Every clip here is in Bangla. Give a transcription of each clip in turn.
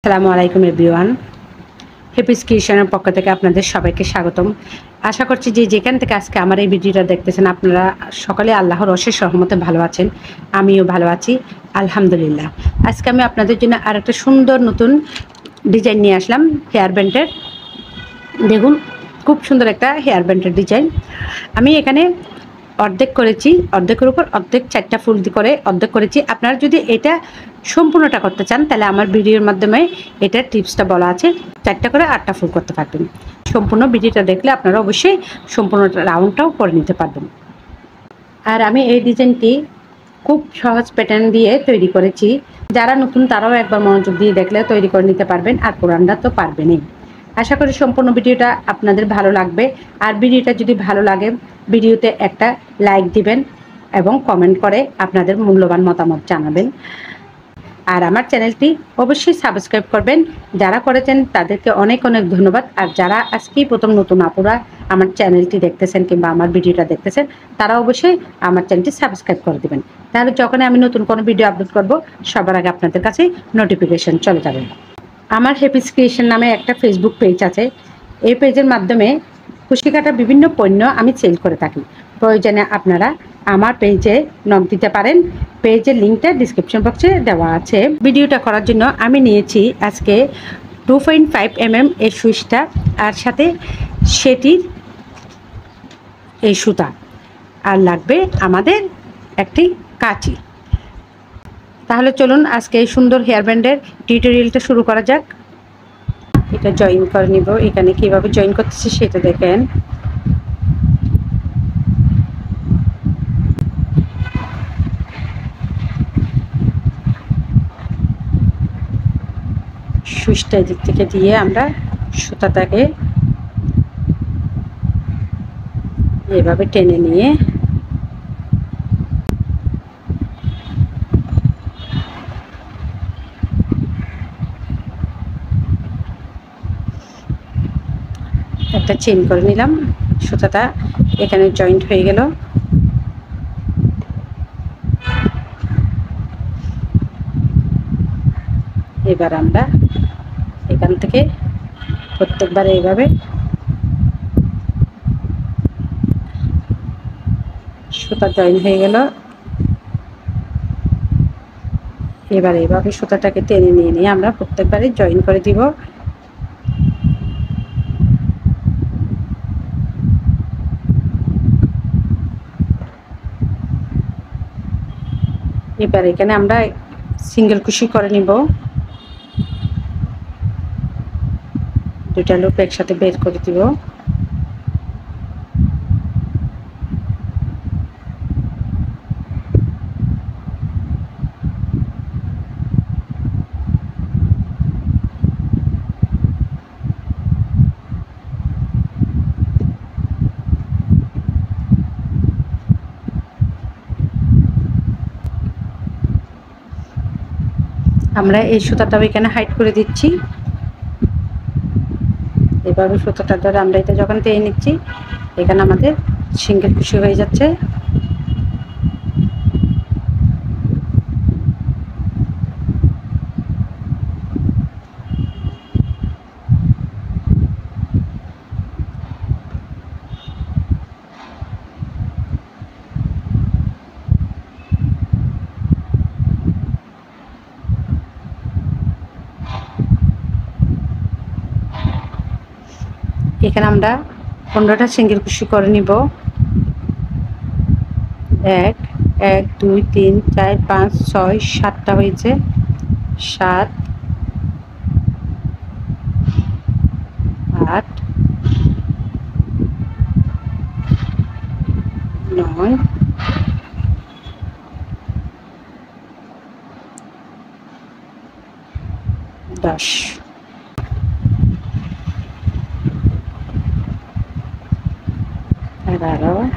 আসসালামু আলাইকুম এভরিওয়ান। হ্যাপিস ক্রিয়েশনের পক্ষ থেকে আপনাদের সবাইকে স্বাগতম। আশা করছি যে যেখান থেকে আজকে আমার এই ভিডিওটা দেখতেছেন আপনারা সকলে আল্লাহর অশেষ রহমতে ভালো আছেন। আমিও ভালো আছি আলহামদুলিল্লাহ। আজকে আমি আপনাদের জন্য আর একটা সুন্দর নতুন ডিজাইন নিয়ে আসলাম হেয়ার ব্যান্ডের। দেখুন খুব সুন্দর একটা হেয়ার ব্যান্ডের ডিজাইন। আমি এখানে অর্ধেক করেছি, অর্ধেকের উপর অর্ধেক 4টা ফুল করে অর্ধেক করেছি। আপনারা যদি এটা সম্পূর্ণটা করতে চান তাহলে আমার ভিডিওর মাধ্যমে এটার টিপসটা বলা আছে, 4টা করে 8টা ফুল করতে পারবেন। সম্পূর্ণ ভিডিওটা দেখলে আপনারা অবশ্যই সম্পূর্ণ রাউন্ডটাও করে নিতে পারবেন। আর আমি এই ডিজাইনটি খুব সহজ প্যাটার্ন দিয়ে তৈরি করেছি। যারা নতুন তারাও একবার মনোযোগ দিয়ে দেখলে তৈরি করে নিতে পারবেন, আর পুরানরা তো পারবেনই। আশা করি সম্পূর্ণ ভিডিওটা আপনাদের ভালো লাগবে। আর ভিডিওটা যদি ভালো লাগে ভিডিওতে একটা লাইক দিবেন এবং কমেন্ট করে আপনাদের মূল্যবান মতামত জানাবেন। আর আমার চ্যানেলটি অবশ্যই সাবস্ক্রাইব করবেন। যারা করেছেন তাদেরকে অনেক অনেক ধন্যবাদ। আর যারা আজকেই প্রথম নতুন আপুরা আমার চ্যানেলটি দেখতেছেন কিংবা আমার ভিডিওটা দেখতেছেন তারা অবশ্যই আমার চ্যানেলটি সাবস্ক্রাইব করে দেবেন। তাহলে যখন আমি নতুন কোনো ভিডিও আপলোড করব সবার আগে আপনাদের কাছে নোটিফিকেশন চলে যাবে। আমার হ্যাপিস ক্রিয়েশন নামে একটা ফেসবুক পেজ আছে। এই পেজের মাধ্যমে খুশি কাটা বিভিন্ন পণ্য আমি সেল করে থাকি। প্রয়োজনে আপনারা আমার পেজে নক দিতে পারেন। পেজের লিঙ্কটা ডিসক্রিপশন বক্সে দেওয়া আছে। ভিডিওটা করার জন্য আমি নিয়েছি আজকে 2.5 mm এই সুইচটা, আর সাথে সেটির এই সুতা, আর লাগবে আমাদের একটি কাঁচি। তাহলে চলুন আজকে এই সুন্দর হেয়ার ব্যান্ডের টিউটোরিয়ালটা শুরু করা যাক। এটা জয়েন করে নিব। এখানে কিভাবে জয়েন করতেছি সেটা দেখেন। সুইচটা এদিক থেকে দিয়ে আমরা সুতাটাকে এভাবে টেনে নিয়ে একটা চেইন করে নিলাম। সুতাটা এখানে জয়েন্ট হয়ে গেল। এবার আমরা এখান থেকে প্রত্যেকবার এইভাবে সুতা জয়েন হয়ে গেল। এবার এইভাবে সুতাটাকে টেনে নিয়ে আমরা প্রত্যেকবারে জয়েন করে দিব। এবার এখানে আমরা সিঙ্গেল কুশি করে নিব। দুটা লুপ একসাথে বের করে দিব। আমরা এই সুতাটাও এখানে হাইড করে দিচ্ছি। এভাবে সুতাটা ধরে আমরা এটা যখন টেনে নিচ্ছি এখানে আমাদের সিঙ্গেল কুশি হয়ে যাচ্ছে। এখানে আমরা 15টা সিঙ্গেল কুশি করে নিব। 1 1 2 3 4 5 6 7টা হয়েছে। 7 8 9 10। 11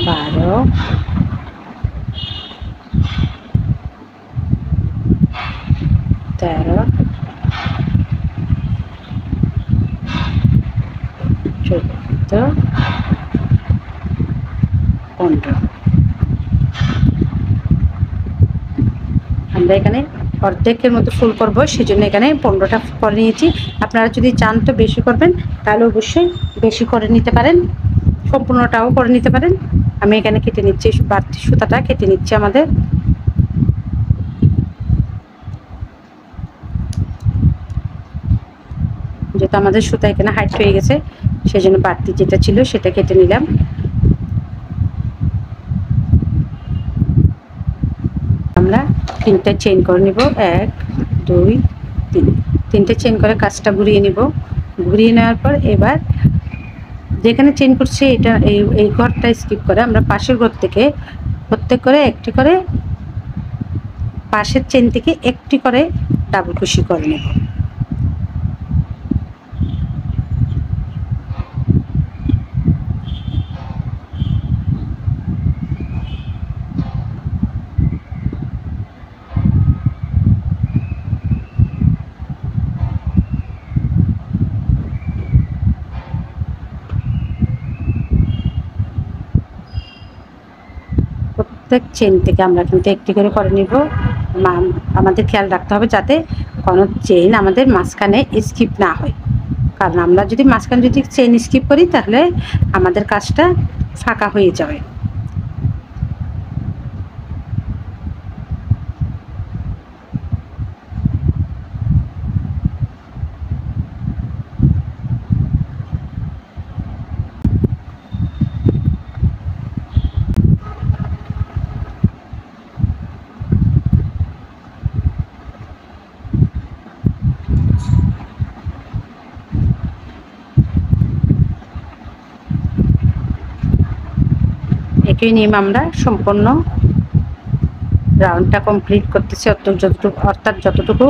12 13 14 15। আমরা এখানে অর্ধেকের মতো ফুল করব, সেজন্য এখানে 15টা করে নিয়েছি। আপনারা যদি চান তো বেশি করবেন, তাহলে অবশ্যই বেশি করে নিতে পারেন, সম্পূর্ণটাও করে নিতে পারেন। আমি এখানে কেটে নিচ্ছি, বাড়তি সুতাটা কেটে নিচ্ছি আমাদের। যেহেতু আমাদের সুতা এখানে হাইট হয়ে গেছে, সেজন্য বাড়তি যেটা ছিল সেটা কেটে নিলাম। আমরা 3টা চেইন করে নিব, 1 2 3, 3টে চেইন করে কাজটা ঘুরিয়ে নিব। ঘুরিয়ে নেওয়ার পর এবার যেখানে চেইন করছি এটা এই ঘরটা স্কিপ করে আমরা পাশের ঘর থেকে প্রত্যেক করে একটি করে পাশের চেইন থেকে একটি করে ডাবল ক্রোশি করে নেব। প্রত্যেক চেইন থেকে আমরা কিন্তু একটি করে নিব। আমাদের খেয়াল রাখতে হবে যাতে কোনো চেইন আমাদের মাঝখানে স্কিপ না হয়, কারণ আমরা যদি মাঝখানে যদি চেইন স্কিপ করি তাহলে আমাদের কাজটা ফাঁকা হয়ে যাবে। একই নিয়ম আমরা সম্পূর্ণ রাউন্ডটা কমপ্লিট করতেছি, অর্থাৎ যতটুকু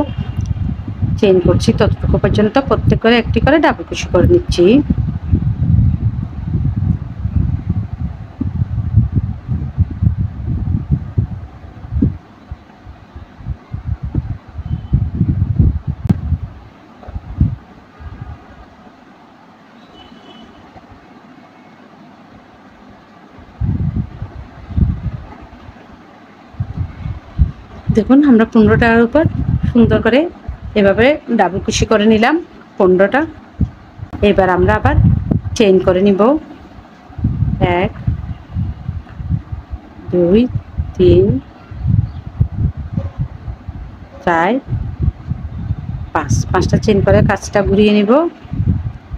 চেইন করছি ততটুকু পর্যন্ত প্রত্যেক করে একটি করে ডাবল ক্রোশি করে নিচ্ছি। দেখুন আমরা 15টার উপর সুন্দর করে এভাবে ডাবল ক্রোশি করে নিলাম 15টা। এবার আমরা আবার চেইন করে নিব, 1 2 3 4 5, 5টা চেইন করে কাজটা ঘুরিয়ে নিব।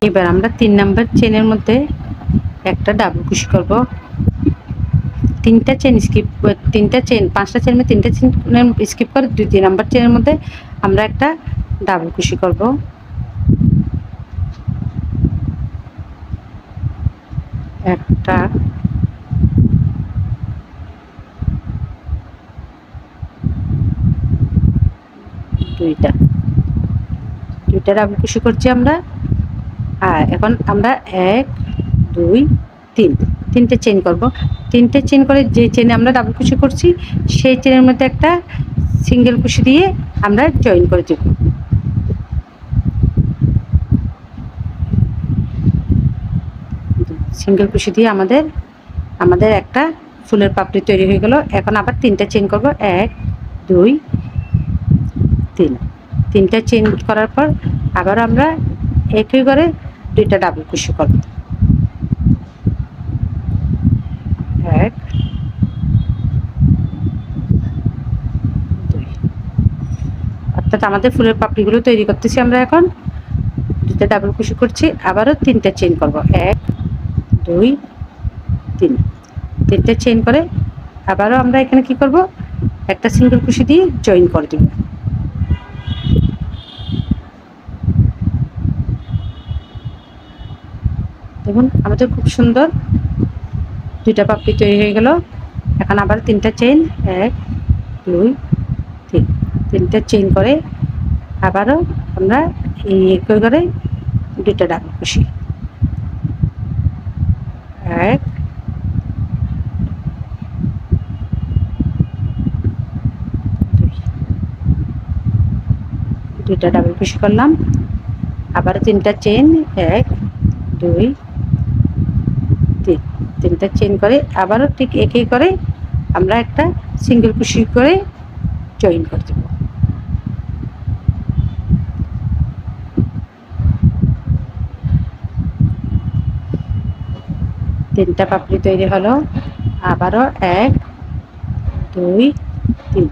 এবার আমরা 3 নাম্বার চেইনের মধ্যে একটা ডাবল ক্রোশি করব। 3টা চেইন স্কিপ, 3টা চেইন 5টা চেইন में 3টা চেইন স্কিপ করে 2 নাম্বার চেইনের মধ্যে আমরা একটা ডাবল ক্রোশি করব। একটা, দুইটা ডাবল ক্রোশি করছি আমরা। আর এখন আমরা 1 2 3, 3টে চেইন করব। 3টে চেইন করে যে চেইনে আমরা ডাবল ক্রোশি করছি সেই চেইনের মধ্যে একটা সিঙ্গেল ক্রোশি দিয়ে আমরা জয়েন করে দেব। সিঙ্গেল ক্রোশি দিয়ে আমাদের একটা ফুলের পাপড়ি তৈরি হয়ে গেল। এখন আবার 3টা চেইন করব, 1 2 3, 3টা চেইন করার পর আবার আমরা একই করে 2টা ডাবল ক্রোশি করব। 1 2, অর্থাৎ আমাদের ফুলের পাপড়িগুলো তৈরি করতেছি আমরা। এখন 2টা ডাবল ক্রোশি করছি, আবারও 3টা চেইন করব, 1 2 3, 3টা চেইন করে আবারও আমরা এখানে কি করব, একটা সিঙ্গেল ক্রোশি দিয়ে জয়েন করে দেব। দেখুন আমাদের খুব সুন্দর 2টা পাপড়ি তৈরি হয়ে গেল। এখন আবার 3টা চেইন, 1 2 3, 3টা চেইন করে আবারও আমরা এই একই করে 2টা ডাবল ক্রোশি, 1 2টা ডাবল ক্রোশি করলাম। আবার 3টা চেইন, 1 2 3, 3টা চেইন করে আবারও ঠিক একই করে আমরা একটা সিঙ্গেল ক্রোশি করে জয়েন করে দেব। তিনটা পাপড়ি তৈরি হলো। আবারও 1 2 3,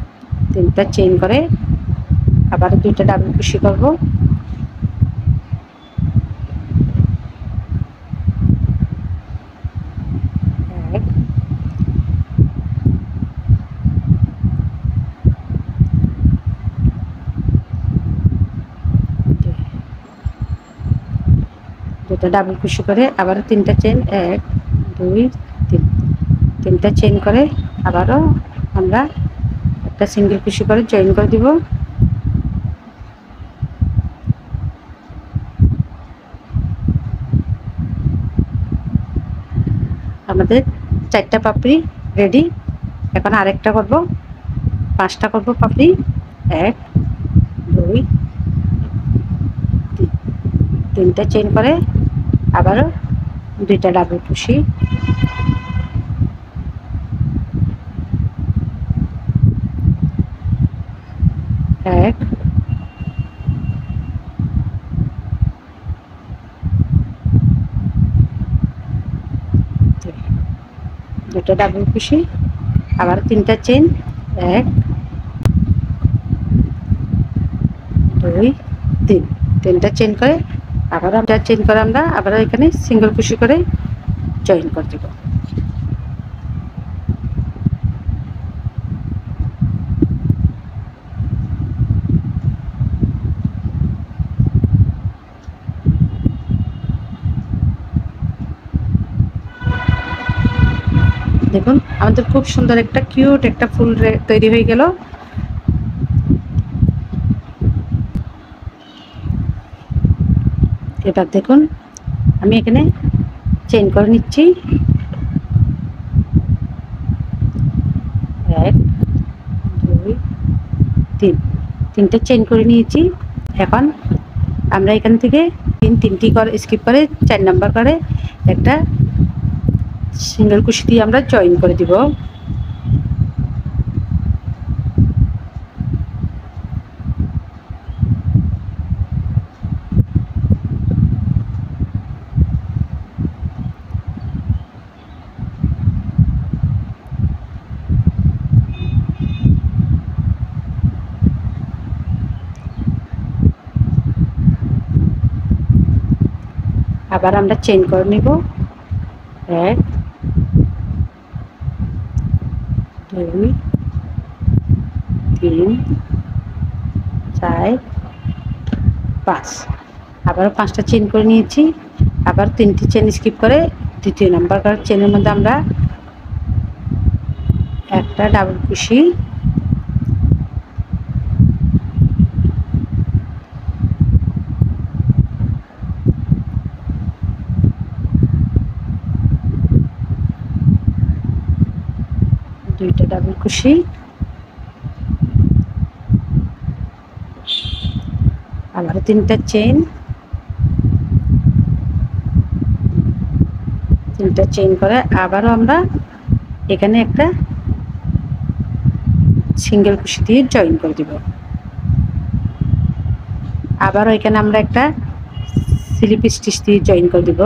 তিনটা চেইন করে আবারও দুইটা ডাবল কুশি করব। দুটো ডাবল কুশি করে আবারও তিনটা চেন, 1 2 3, তিনটা চেন করে আবারও আমরা একটা সিঙ্গেল কুশি করে জয়েন করে দিব। আমাদের 4টা পাপড়ি রেডি। এখন আরেকটা করব, 5টা করব পাপড়ি। 1 2 3, তিনটা চেন করে আবারও দুইটা ডাবল কুশি। 1 দুটো ডাবল কুশি আবার তিনটা চেন, 1 2 3, তিনটা চেন করে আবার আমরা চেন করে আমরা আবার এখানে সিঙ্গেল কুশি করে জয়েন করে দেব। দেখুন আমাদের খুব সুন্দর একটা কিউট একটা ফুল তৈরি হয়ে গেল। এবার দেখুন আমি এখানে চেইন করে নিচ্ছি। 1 2 3, তিনটে চেইন করে নিয়েছি। এখন আমরা এখান থেকে তিনটি করে স্কিপ করে 4 নাম্বার করে একটা সিঙ্গেল কুশি দিয়ে আমরা জয়েন করে দিব। আবার আমরা চেইন করে নিব। 1 2 3 4 5, আবারও 5টা চেইন করে নিয়েছি। আবার 3টি চেইন স্কিপ করে দ্বিতীয় নাম্বার চেইনের মধ্যে আমরা একটা ডাবল কুশি, দুইটা ডাবল কুশি, আবার 3টা চেইন, 3টা চেইন করে আবারও আমরা এখানে একটা সিঙ্গেল কুশি দিয়ে জয়েন করে দিব। আবারও এখানে আমরা একটা স্লিপ স্টিচ দিয়ে জয়েন করে দিব।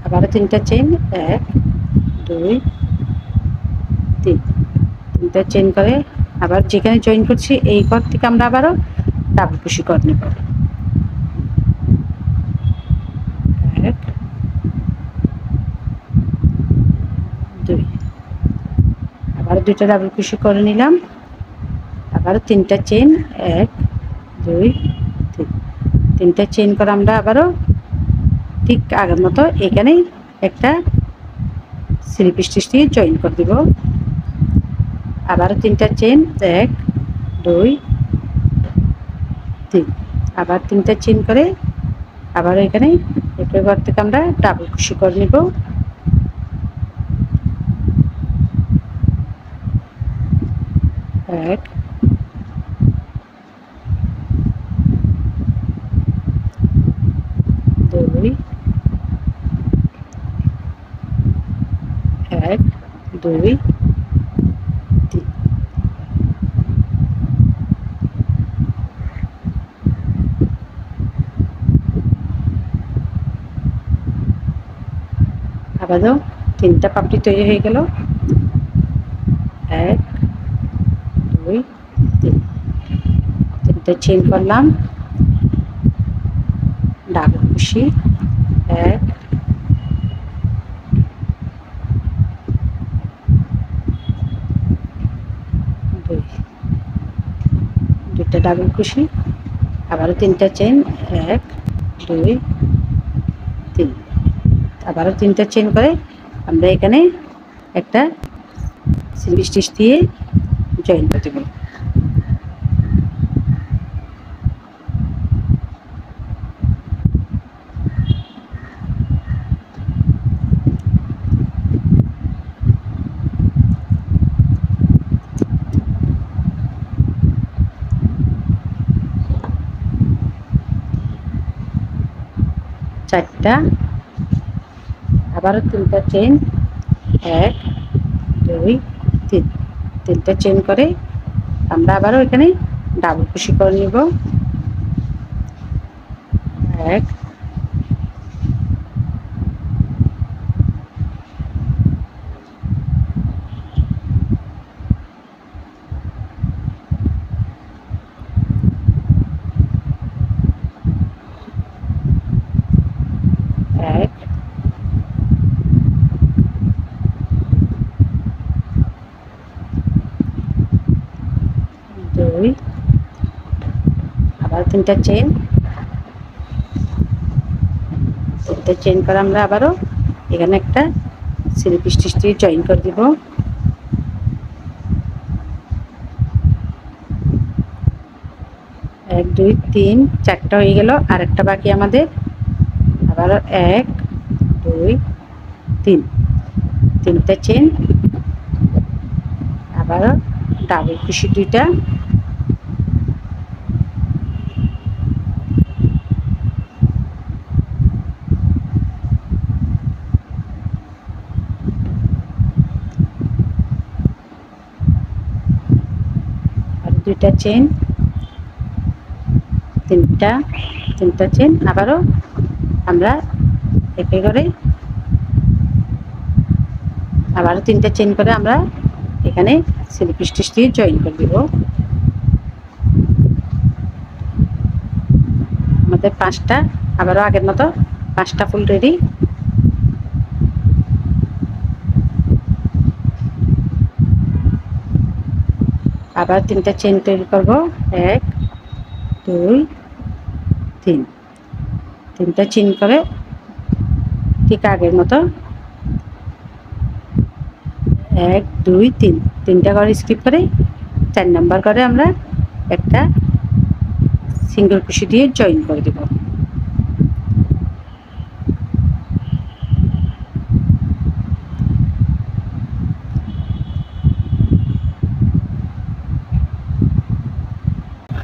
আবারও 3টা চেইন, 1 2 3, তিনটা চেইন করে আবার যেখানে জয়েন করছি এই ঘর থেকে আমরা আবারও ডাবল কুশি করে নেব। 1 2, আবার দুইটা ডাবল কুশি করে নিলাম। আবারও 3টা চেইন, 1 2 3, তিনটা চেইন করে আমরা আবারও ঠিক আগের মতো এখানে একটা স্লিপ স্টিচ দিয়ে জয়েন করে দিব। আবারও 3টা চেইন, 1 2 3, আবার 3টা চেইন করে আবার এখানে একই ঘর থেকে আমরা ডাবল কুশি করে নিব। 1 2 এক দুই তিন। আবারও তিনটা পাপড়ি তৈরি হয়ে গেল। এক দুই তিন, তিনটা চেইন করলাম, ডাবল কুশি, এক দুই, দুইটা ডাবল কুশি, আবারও তিনটা চেইন, এক দুই তিন, আবারও তিনটা চেইন করে আমরা এখানে একটা স্লিপ স্টিচ দিয়ে জয়েন করে দেব। চারটা, আবারও তিনটা চেইন, এক দুই তিন, তিনটা চেইন করে আমরা আবারও এখানে ডাবল কুশি করে নিব। এক এক দুই, আবার তিনটা চেইন, তিনটা চেইন করে আমরা আবারও এখানে একটা স্লিপ স্টিচ দিয়ে জয়েন করে দিব। এক দুই তিন, চারটা হয়ে গেল, আর একটা বাকি আমাদের। আবারও এক দুই তিন, তিনটা চেইন, আবারও ডাবল কুশি দুইটা, আর দুইটা চেইন, তিনটা চেইন, আবারও আমরা একে করে আবারও তিনটা চেইন করে আমরা এখানে স্লিপ স্টিচ দিয়ে জয়েন করে দিব। আমাদের পাঁচটা, আবারও আগের মতো পাঁচটা ফুল রেডি। আবার তিনটা চেইন তৈরি করব, এক দুই তিন, তিনটা চেইন করে ঠিক আগের মতো এক দুই তিন, তিনটা করে স্কিপ করে 4 নাম্বার করে আমরা একটা সিঙ্গেল কুশি দিয়ে জয়েন করে দেব।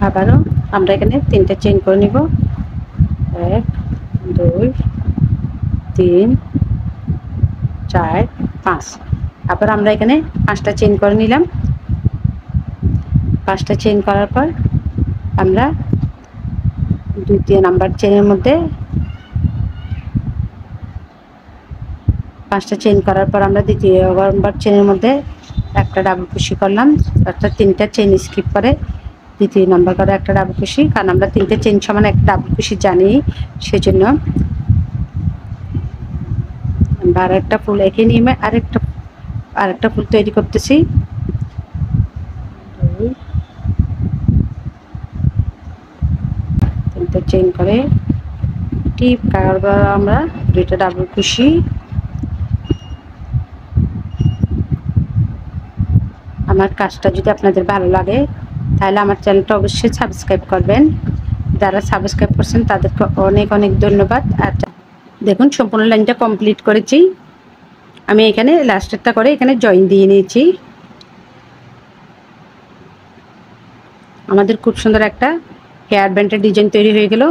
আবারও আমরা এখানে তিনটা চেইন করে নিব, এক দুই তিন চার পাঁচ, আবার আমরা এখানে পাঁচটা চেইন করে নিলাম। পাঁচটা চেইন করার পর আমরা দ্বিতীয় নাম্বার চেইনের মধ্যে পাঁচটা চেইন করার পর আমরা দ্বিতীয় নাম্বার চেইনের মধ্যে একটা ডাবল কুশি করলাম, অর্থাৎ তিনটা চেইন স্কিপ করে দ্বিতীয় নাম্বার করে একটা ডাবল কুশি, কারণ আমরা তিনটে চেইন সমান একটা ডাবল কুশি জানি, সেজন্য আমরা আরেকটা ফুল এঁকে নিয়ে আরেকটা ফুল তৈরি করতেছি। তিনটা চেইন করে টিপ কারবার আমরা দুইটা ডাবল কুশি, আমার কাজটা যদি আপনাদের ভালো লাগে তাহলে আমার চ্যানেলটা অবশ্যই সাবস্ক্রাইব করবেন। যারা সাবস্ক্রাইব করছেন তাদেরকে অনেক অনেক ধন্যবাদ। আর দেখুন সম্পূর্ণ লাইনটা কমপ্লিট করেছি। আমি এখানে লাস্টেরটা করে এখানে জয়েন দিয়ে নিয়েছি। আমাদের খুব সুন্দর একটা হেয়ার ব্যান্ডের ডিজাইন তৈরি হয়ে গেল।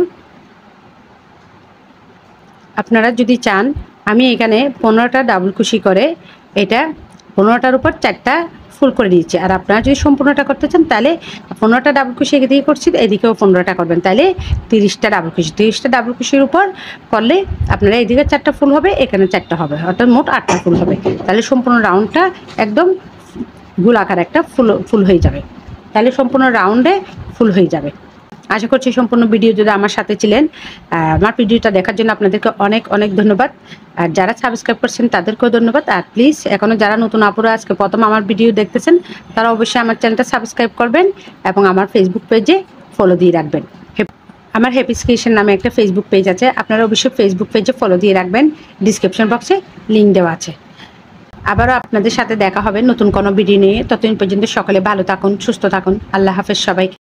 আপনারা যদি চান আমি এখানে 15টা ডাবল কুশি করে এটা 15টার উপর 4টা ফুল করে দিয়েছি। আর আপনারা যদি সম্পূর্ণটা করতে চান তাহলে 15টা ডাবল কুশি এদিকে করছি, এদিকেও 15টা করবেন, তাহলে 30টা ডাবল কুশি। 30টা ডাবল কুশির উপর করলে আপনারা এদিকে 4টা ফুল হবে, এখানে 4টা হবে, অর্থাৎ মোট 8টা ফুল হবে। তাহলে সম্পূর্ণ রাউন্ডটা একদম গোলাকার একটা ফুল হয়ে যাবে, তাহলে সম্পূর্ণ রাউন্ডে ফুল হয়ে যাবে। আশা করছি সম্পূর্ণ ভিডিও যদি আমার সাথে ছিলেন। আমার ভিডিওটা দেখার জন্য আপনাদেরকে অনেক অনেক ধন্যবাদ। আর যারা সাবস্ক্রাইব করছেন তাদেরকেও ধন্যবাদ। আর প্লিজ এখনও যারা নতুন আপুরা আজকে প্রথম আমার ভিডিও দেখতেছেন তারা অবশ্যই আমার চ্যানেলটা সাবস্ক্রাইব করবেন এবং আমার ফেসবুক পেজে ফলো দিয়ে রাখবেন। আমার হ্যাপিস ক্রিয়েশন নামে একটা ফেসবুক পেজ আছে, আপনারা অবশ্যই ফেসবুক পেজে ফলো দিয়ে রাখবেন। ডিসক্রিপশন বক্সে লিঙ্ক দেওয়া আছে। আবারও আপনাদের সাথে দেখা হবে নতুন কোনো ভিডিও নিয়ে। ততদিন পর্যন্ত সকলে ভালো থাকুন, সুস্থ থাকুন। আল্লাহ হাফেজ সবাইকে।